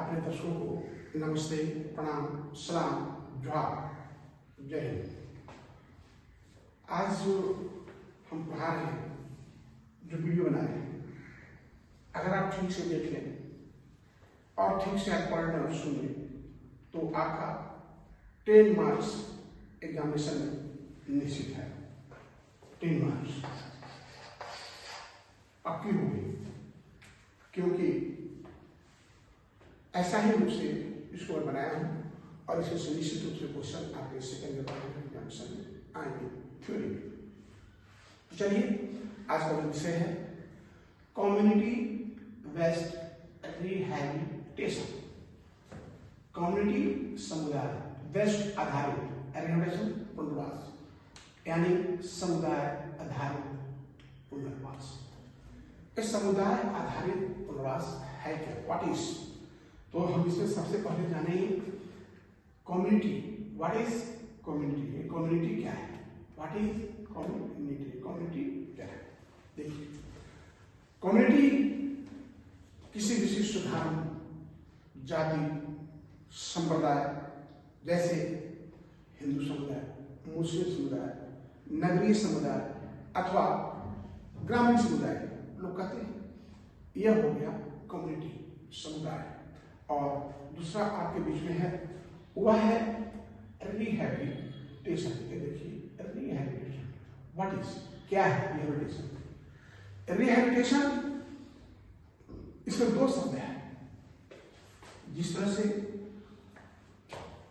अपने दर्शकों को नमस्ते, प्रणाम, सलाम, जोहार, जय हिंद। आज जो हम पढ़ा रहे हैं, जो वीडियो बना रहे हैं, अगर आप ठीक से देख लें और ठीक से आप पढ़ और सुन लें तो आपका 10 मार्क्स एग्जामिनेशन में निश्चित है। 10 मार्क्स पक्की होगी, क्योंकि ऐसा ही रूप से इसको मैं बनाया हूँ और इसमें से निश्चित रूप से क्वेश्चन आपके सेकंड एग्जामिनेशन में आएंगे थ्योरी में। तो चलिए, आज का विषय है कम्युनिटी बेस्ड रिहैबिलिटेशन। कम्युनिटी समुदाय बेस्ड आधारित रिहैबिलिटेशन पुनर्वास, यानी समुदाय आधारित पुनर्वास। इस समुदाय आधारित पुनर्वास है क्या, व्हाट इज? तो हम इसमें सबसे पहले जानेंगे community. What is community? Community क्या है? What is community? कम्युनिटी क्या है? देखिए, कम्युनिटी किसी विशिष्ट धर्म, जाति, संप्रदाय जैसे हिंदू समुदाय, मुस्लिम समुदाय, नगरीय समुदाय अथवा ग्रामीण समुदाय लोग कहते हैं, यह हो गया कम्युनिटी समुदाय। और दूसरा आपके बीच में है, वह है रिहैबिलिटेशन। ये देखिए, रिहैबिलिटेशन व्हाट इज, क्या है रिहैबिलिटेशन? रिहैबिलिटेशन, इसमें दो शब्द है। जिस तरह से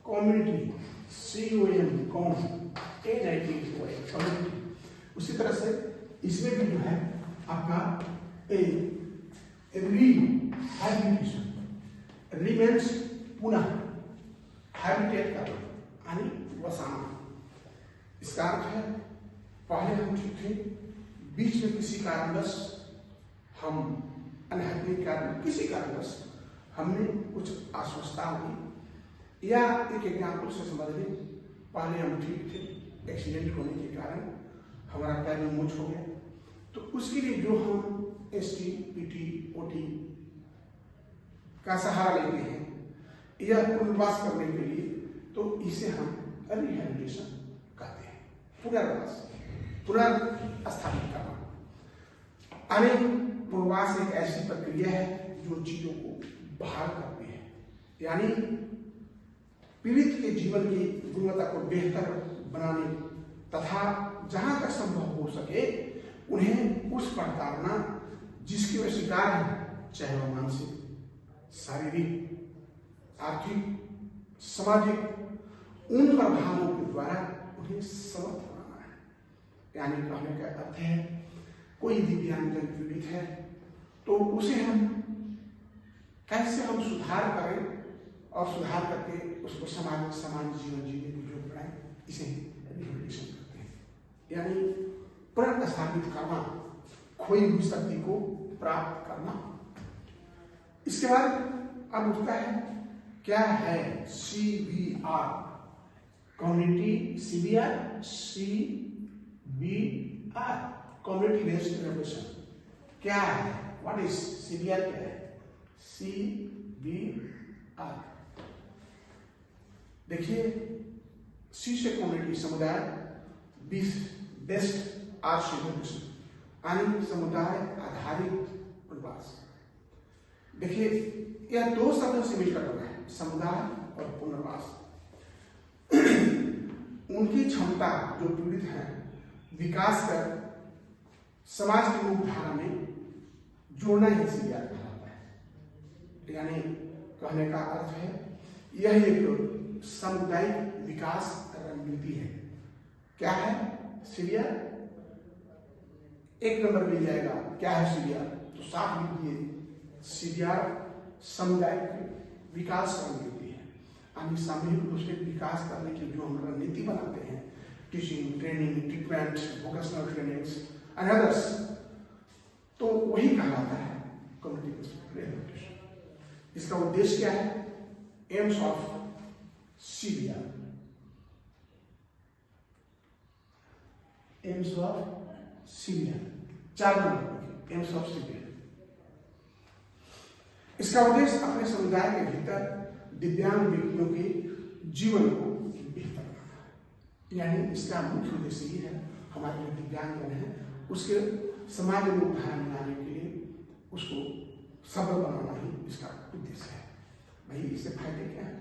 कम्युनिटी COM कम्युनिटी, उसी तरह से इसमें भी जो है आपका रिहैबिलिटेशन। रिमेंस पुनः, हैबिटेट करना यानी बसाना। इसका अर्थ है, पहले हम ठीक थे, बीच में किसी कारणवश हम अनहैप्पी कारण, किसी कारणवश हमने कुछ अस्वस्थता हुई, या एक एग्जाम्पल से समझ लें, पहले हम ठीक थे, एक्सीडेंट होने के कारण हमारा पैर में मोच हो गया, तो उसके लिए जो हम ST, PT, OT का सहारा लेते हैं या पुनर्वास करने के लिए, तो इसे हम रिहैबिलिटेशन कहते हैं। पुनर्वास, पुनर्स्थापित करना। अरे पुनर्वास एक ऐसी प्रक्रिया है जो चीजों को बहाल करती है, यानी पीड़ित के जीवन की गुणवत्ता को बेहतर बनाने तथा जहां तक संभव हो सके उन्हें उस प्रताड़ना जिसकी वह शिकार है, चाहे वह मानसिक, शारीरिक, आर्थिक, सामाजिक, उन प्रभावों के द्वारा उन्हें समर्थ बनाना है। यानी कहने का अर्थ है, कोई दिव्यांगजन पीड़ित है तो उसे हम कैसे हम सुधार करें और सुधार करके उसको समान जीवन जीने की जो बनाए, इसे रिहैबिलिटेशन करते हैं। यानी पुनर्स्थापित करना, खोई हुई शक्ति को प्राप्त करना। इसके बाद अब उठता है, क्या है CBR community? CBR community based rehabilitation क्या है? What is CBR? क्या है CBR? देखिए, C से कम्युनिटी समुदाय, बेस्ड रिहैबिलिटेशन यानी समुदाय आधारित पुनर्वास। देखिए, यह दो शब्दों से मिलकर बना है, समुदाय और पुनर्वास। उनकी क्षमता, जो पीड़ित हैं, विकास कर समाज की मुख्यधारा में जोड़ना ही CBR कहलाता है। यानी कहने का अर्थ है, यह एक सामुदायिक विकास रणनीति है। क्या है CBR? एक नंबर मिल जाएगा। क्या है CBR? तो साफ लिखिए, CBR सामुदायिक विकास रणनीति है, यानी सामूहिक रूप से विकास करने की जो हम रणनीति बनाते हैं, teaching, training, treatment, vocational trainings and others, तो वही कहलाता है कम्युनिटी रिहैबिलिटेशन। इसका उद्देश्य क्या है? AIIMS of CBR, AIIMS of CBR, 4 number AIIMS of CBR। इसका उद्देश्य अपने समुदाय के भीतर दिव्यांग व्यक्तियों के जीवन को बेहतर बनाना है। यानी इसका मुख्य उद्देश्य ये है, हमारे जो दिव्यांगजन है उसके समाज में उदाहरण लाने के लिए उसको सबल बनाना ही इसका उद्देश्य है। भाई इससे फायदे क्या है?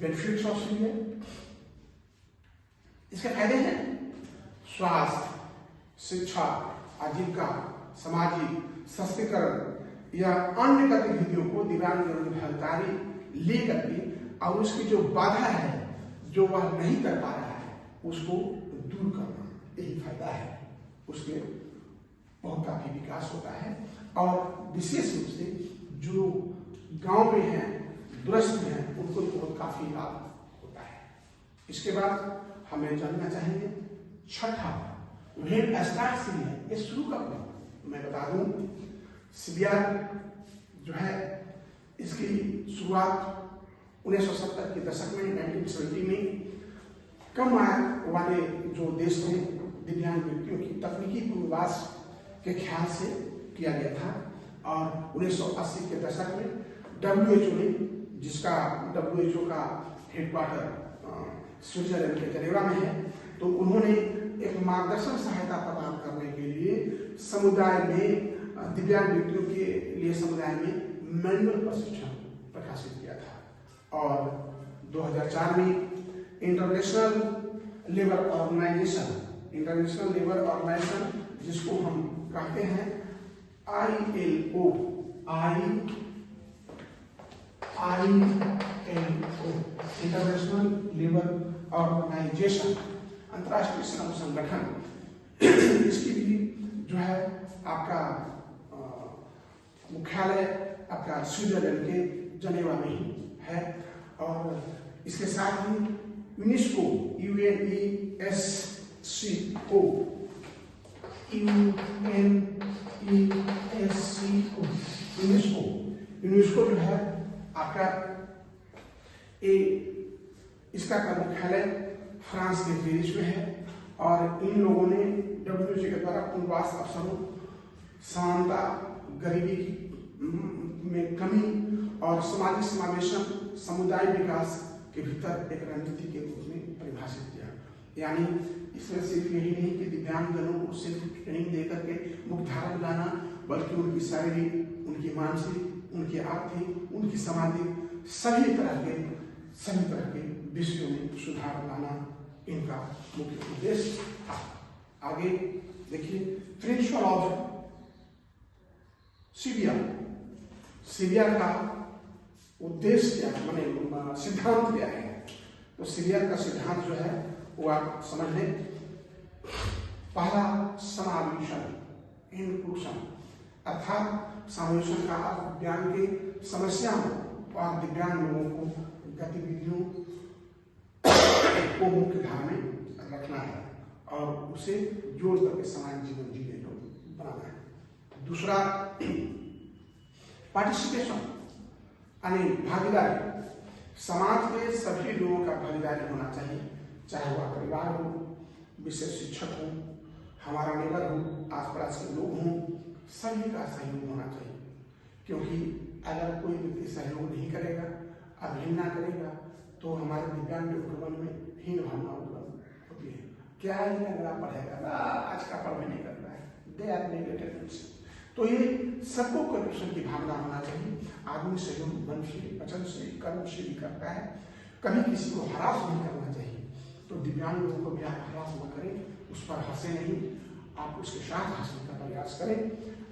बेनिफिट्स ऑफ सीनियर, इसके फायदे हैं स्वास्थ्य, शिक्षा, आजीविका, सामाजिक सशक्तिकरण या अन्य गतिविधियों को दिव्यांगजनों की भागीदारी लेकर के और उसकी जो बाधा है जो वह नहीं कर पा रहा है उसको दूर करना, यही फायदा है। उसके बहुत काफी विकास होता है और विशेष रूप से जो गांव में हैं, दूरस्थ में हैं, उनको बहुत काफी लाभ होता है। इसके बाद हमें जानना चाहिए छठा वेन स्टार्ट सीरिया, ये शुरू कब हुआ? मैं बता दूं, सीरिया जो है इसकी शुरुआत 1970 के दशक में 1970 में कम आय वाले जो देश थे दिव्यांग व्यक्तियों की तकनीकी पूर्वास के ख्याल से किया गया था और 1980 के दशक में WHO ने, जिसका WHO का हेडक्वार्टर स्विट्जरलैंड के जेनेवा में है, तो उन्होंने एक मार्गदर्शन सहायता प्रदान करने के लिए समुदाय में दिव्यांग व्यक्तियों के लिए समुदाय में मैनुअल प्रशिक्षण प्रकाशित किया था। और 2004 में इंटरनेशनल लेबर ऑर्गेनाइजेशन जिसको हम कहते हैं ILO इंटरनेशनल लेबर ऑर्गेनाइजेशन, अंतर्राष्ट्रीय श्रम संगठन, इसकी भी जो है आपका मुख्यालय आपका स्विट्जरलैंड के जेनेवा में ही है। और इसके साथ ही यूनेस्को यूनेस्को जो है आपका इसका मुख्यालय फ्रांस के पेरिस में है और इन लोगों ने WHO के द्वारा पुनर्वास अवसरों, समानता, गरीबी में कमी और सामाजिक समावेशन, समुदाय विकास के भीतर एक रणनीति के रूप में परिभाषित किया। यानी इसमें सिर्फ यही नहीं कि दिव्यांगजनों को सिर्फ ट्रेनिंग देकर के मुख्यधारा में लाना, बल्कि उनकी शारीरिक, उनकी मानसिक, उनकी आर्थिक, उनकी सामाजिक सभी तरह के विषयों में सुधार लाना इनका मुख्य उद्देश्य था। आगे देखिए प्रिंसिपल ऑफ सीरिया का उद्देश्य क्या है, माने सिद्धांत क्या है? तो सीरिया का सिद्धांत जो है वो आप समझ लें। पहला समावेशन, इंक्लूशन, अर्थात समावेशन का दिव्यांग की समस्याओं और दिव्यांग लोगों को गतिविधियों को मुख्य धारा में रखना है और उसे जोड़ करके समाज जीवन जीने को बनाना है। दूसरा पार्टिसिपेशन यानी भागीदारी, समाज के सभी लोगों का भागीदारी होना चाहिए, चाहे वह परिवार हो, विशेष शिक्षक हो, हमारा नेबर हो, आसपास के लोग हों, सभी का सहयोग होना चाहिए। क्योंकि अगर कोई व्यक्ति सहयोग नहीं करेगा, अवहेलना करेगा, तो हमारे दिव्यांग के मन में हीन भावना उत्पन्न होती है। क्या है अगर पढ़ेगा, आज का पढ़ाई नहीं कर रहा है, दे आर नेगेटिव। तो ये सबको कॉर्पोरेशन की भावना होना चाहिए। आदमी सहयोग मन से, वचन से, कर्म से भी करता है, कभी किसी को हरास नहीं करना चाहिए। तो दिव्यांग लोगों को भी आप हरास न करें, उस पर हंसे नहीं, आप उसके साथ हंसने का प्रयास करें।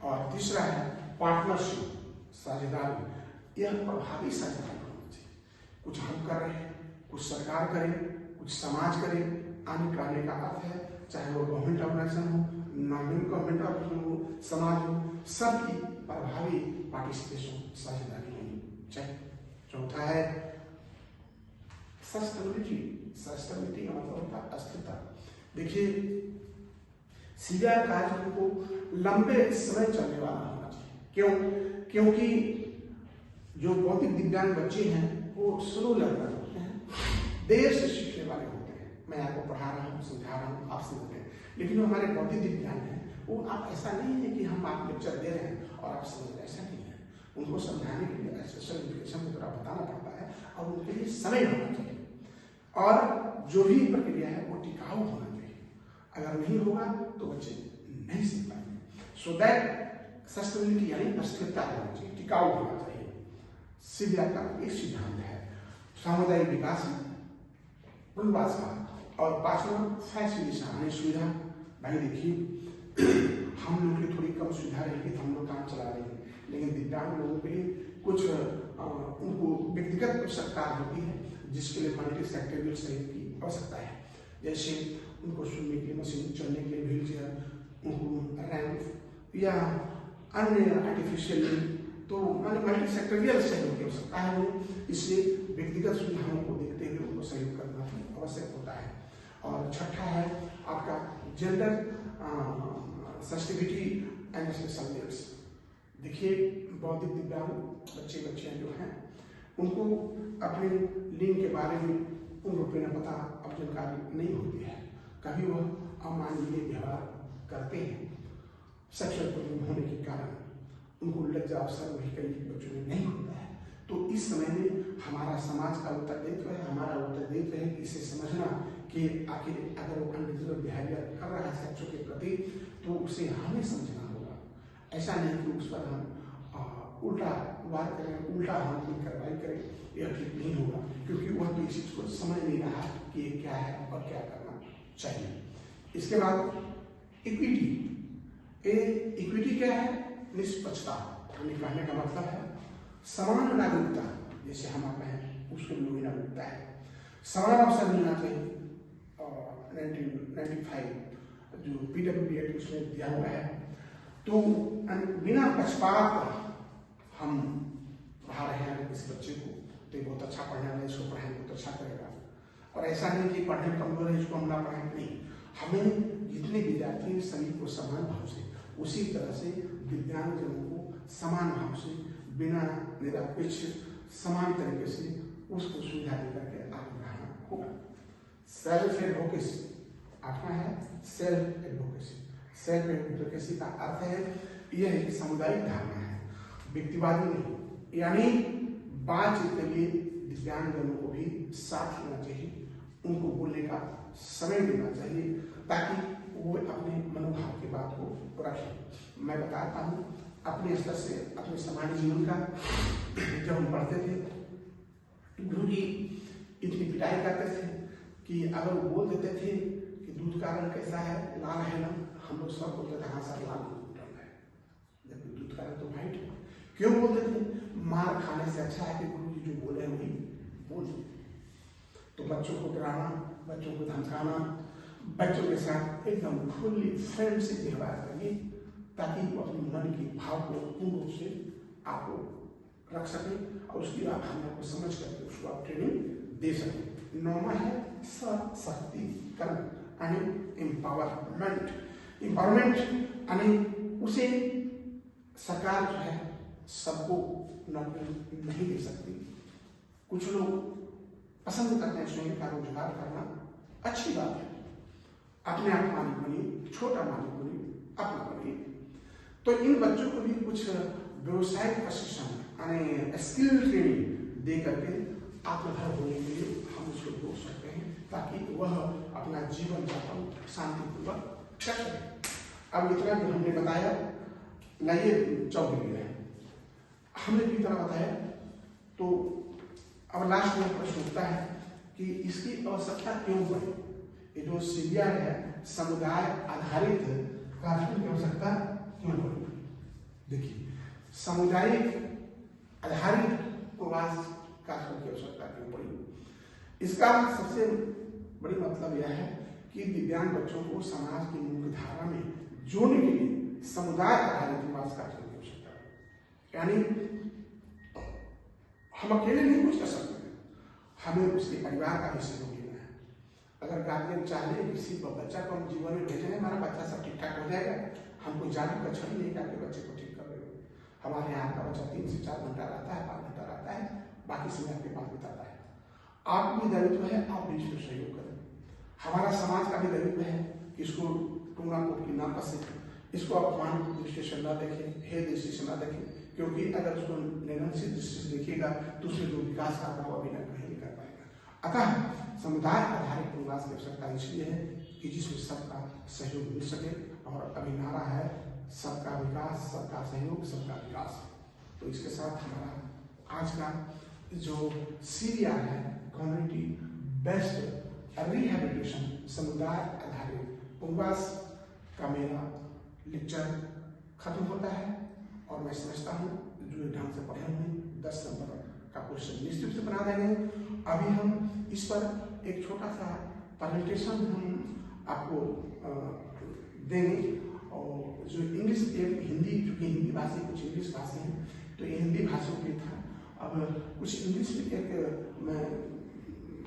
और तीसरा है पार्टनरशिप, साझेदारी। यह प्रभावी साझेदारी होना चाहिए। कुछ हम कर रहे हैं, कुछ सरकार करे, कुछ समाज करे। आने कहने का अर्थ है चाहे वो गवर्नमेंट ऑर्गेनाइजेशन हो, नॉन गवर्नमेंट ऑर्गेनाइजेशन हो, समाज हो, सबकी प्रभावी पार्टिसिपेशन, साझेदारी होनी चाहिए। चौथा है सस्टेनेबिलिटी का मतलब होता है अस्थिरता। देखिए सीरिया कार्य को लंबे समय चलने वाला होना चाहिए। क्यों? क्योंकि जो भौतिक दिव्यांग बच्चे हैं वो स्लो लर्नर होते हैं, देर से सीखने वाले होते हैं। मैं आपको पढ़ा रहा हूँ, समझा रहा हूँ, आप समझ रहे हैं। लेकिन जो हमारे भौतिक दिव्यांग हैं वो आप ऐसा नहीं है कि हम आप लेक्चर दे रहे हैं और आप समझ रहे हैं, ऐसा नहीं है। उनको समझाने के लिए स्पेशल एजुकेशन की तरह बताना पड़ता है और उनके लिए समय होना चाहिए। और जो भी प्रक्रिया है वो टिकाऊ होना चाहिए। अगर नहीं होगा तो बच्चे नहीं सीख पाएंगे। सो दैट सस्टेनेबिलिटी यानी स्थिरता होना चाहिए, टिकाऊ होना चाहिए। सीबीआई का एक सिद्धांत है सामुदायिक विकास और पांचवा फैसिलिटेशन यानी सुविधा। भाई देखिए हम लोग की थोड़ी कम सुविधा रहेगी तो हम लोग काम चला रहे हैं, लेकिन दिव्यांग लोगों के लिए कुछ उनको व्यक्तिगत आवश्यकता होती है जिसके लिए मल्टी सेक्टोरियल सहयोग की आवश्यकता है। जैसे उनको सुनने के लिए मशीन, चलने के लिए व्हील चेयर, उनको रैंप या अन्य आर्टिफिशियल, तो मल्टी सेक्टोरियल सहयोग की आवश्यकता है उन्हें। इसलिए व्यक्तिगत सुविधाओं को देखते हुए उनको सहयोग करना आवश्यक होता है। और छठा है आपका gender sensitivity and special needs. देखिए बौद्धिक दिव्यांग बच्चे बच्चियां जो हैं उनको अपने लिंग के बारे में उनको बिना पता अब जानकारी नहीं होती है। कभी वह अमानवीय व्यवहार करते हैं सेक्सुअल प्रॉब्लम होने के कारण, उनको लज्जा अवसर वही कई बच्चों में नहीं होता है। तो इस समय में हमारा समाज का उत्तरदायित्व है, हमारा उत्तरदायित्व है इसे समझना कि आखिर अगर वो अनडिजर्व बिहेवियर कर रहा है सेक्सुअल के प्रति तो उसे हमें समझना होगा। ऐसा नहीं कि उस पर हम उल्टा वार करें, उल्टा हम कोई कार्रवाई करें, यह ठीक नहीं होगा, क्योंकि वह किसी चीज को समझ नहीं रहा कि ये क्या है और क्या करना चाहिए। इसके बाद इक्विटी। इक्विटी क्या है? निष्पक्षता। कहने का मतलब है समान नागरिकता, जैसे हम आप हैं उसके लिए नागरिकता है, समान अवसर मिलना चाहिए। 1995 जो PWD एक्ट उसमें दिया हुआ है, तो बिना पक्षपात हम पढ़ा रहे हैं इस बच्चे को, तो बहुत अच्छा पढ़ने वाला है, इसको पढ़ाएंगे बहुत अच्छा करेगा। और ऐसा नहीं कि पढ़ने कमजोर है इसको हम ना पढ़ाएं, नहीं, हमें जितने विद्यार्थी हैं सभी को समान भाव से, उसी तरह से दिव्यांगजनों को समान भाव से बिना निरपेक्ष समान तरीके से उसको सुविधा देकर के आगे बढ़ाना होगा। Self advocacy. आठवां है सेल्फ एडवोकेसी। सेल्फ एडवोकेसी का अर्थ है यह एक सामुदायिक धारणा है, व्यक्तिवादी नहीं। यानी बातचीत के लिए दिव्यांगजनों को भी साथ लेना चाहिए, उनको बोलने का समय देना चाहिए ताकि वो अपने मनोभाव की बात को रखें। मैं बताता हूँ अपने स्तर से, अपने समाज जीवन का। जब हम पढ़ते थे गुरु जी इतनी पिटाई करते थे कि अगर वो बोल देते थे कि दूध का रंग कैसा है, लाल है ना, हम लोग सब बोलते थे हाँ सर लाल रंग है, जबकि दूध का रंग तो व्हाइट है। क्यों बोलते थे? मार खाने से अच्छा है कि गुरु जी जो बोले वही बोल। तो बच्चों को डराना, बच्चों को धमकाना, बच्चों के साथ एकदम फुल्ली फ्रेंडशिप व्यवहार करिए ताकि वो अपने मन के भाव को पूर्ण रूप से आपको रख सके और उसकी आप भावना को समझ करके उसको आप ट्रेनिंग दे सकें। नौवां है सशक्तिकरण यानी एम्पावरमेंट। एम्पावरमेंट यानी उसे सरकार जो है सबको नौकरी नहीं दे सकती। कुछ लोग पसंद करते हैं स्वयं का रोजगार करना, अच्छी बात है, अपने आप मालिक बनिए, छोटा मालिक बनिए, अपना बनिए। तो इन बच्चों को भी कुछ व्यवसायिक प्रशिक्षण यानी स्किल ट्रेनिंग दे करके आत्मनिर्भर होने के लिए हम उसको रोक सकते हैं ताकि वह अपना जीवन यापन शांतिपूर्वक कर सके। अब इतना जो हमने बताया, लाइए चौकी है हमने की तरह बताया, तो अब लास्ट में प्रश्न उठता है कि इसकी आवश्यकता क्यों पड़ी। ये जो सीबीआई है समुदाय आधारित कार्यक्रम की आवश्यकता क्यों पड़ी? देखिए सामुदायिक आधारित प्रवास कार्यक्रम की आवश्यकता क्यों पड़ी? इसका सबसे बड़ी मतलब यह है कि दिव्यांग बच्चों को समाज की मुख्य धारा में जोड़ने के लिए समुदाय आधारित प्रवास कार्यक्रम की आवश्यकता है। यानी हम अकेले नहीं कुछ कर सकते, हमें उसके परिवार का भी सहयोग लेना है। अगर गार्जियन चाहे किसी बच्चा को हम जीवन में भेजेंगे, हमारा बच्चा सब ठीक ठाक हो जाएगा, हमको जादू का छड़ी नहीं करके बच्चे को ठीक कर रहे हो। हमारे यहाँ का बच्चा 3 से 4 घंटा रहता है, 5 घंटा रहता है, बाकी समय आपके पास बिताता है। आपकी दायित्व है आप भी इसको सहयोग करें। हमारा समाज का भी दायित्व है कि इसको टूंगा कोट की ना फंसे, इसको अपमान दृष्टि से न देखें, हे दृष्टि से न देखें, क्योंकि अगर उसको निरंकुश दृष्टि से देखिएगा तो उसमें जो विकास का वो अभी कहीं नहीं कर पाएगा। अतः समुदाय आधारित पुनर्वास की आवश्यकता इसलिए है कि जिसमें सबका सहयोग मिल सके, और अभी नारा है सबका विकास, सबका सहयोग, सबका विकास। तो इसके साथ हमारा आज का जो सीरियल है कम्युनिटी बेस्ड रिहैबिलिटेशन समुदाय आधारित पुनर्वास का मेरा लेक्चर खत्म होता है। और मैं समझता हूँ जो ढंग से पढ़े हुए 10 नंबर का क्वेश्चन निश्चित से बना देंगे। अभी हम इस पर एक छोटा सा प्रेजेंटेशन हम आपको देंगे, और जो इंग्लिश हिंदी, चूँकि हिंदी भाषी कुछ इंग्लिश भाषी हैं तो ये हिंदी भाषियों के था। अब कुछ इंग्लिश में एक मैं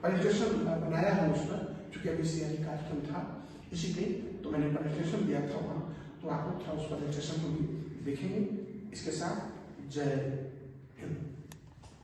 प्रेजेंटेशन बनाया है उस पर, चूँकि अभी सीआरई कार्यक्रम था इसीलिए तो मैंने प्रेजेंटेशन दिया था वहाँ, तो आप लोग थोड़ा उस प्रेजेंटेशन को भी देखेंगे। इसके साथ जय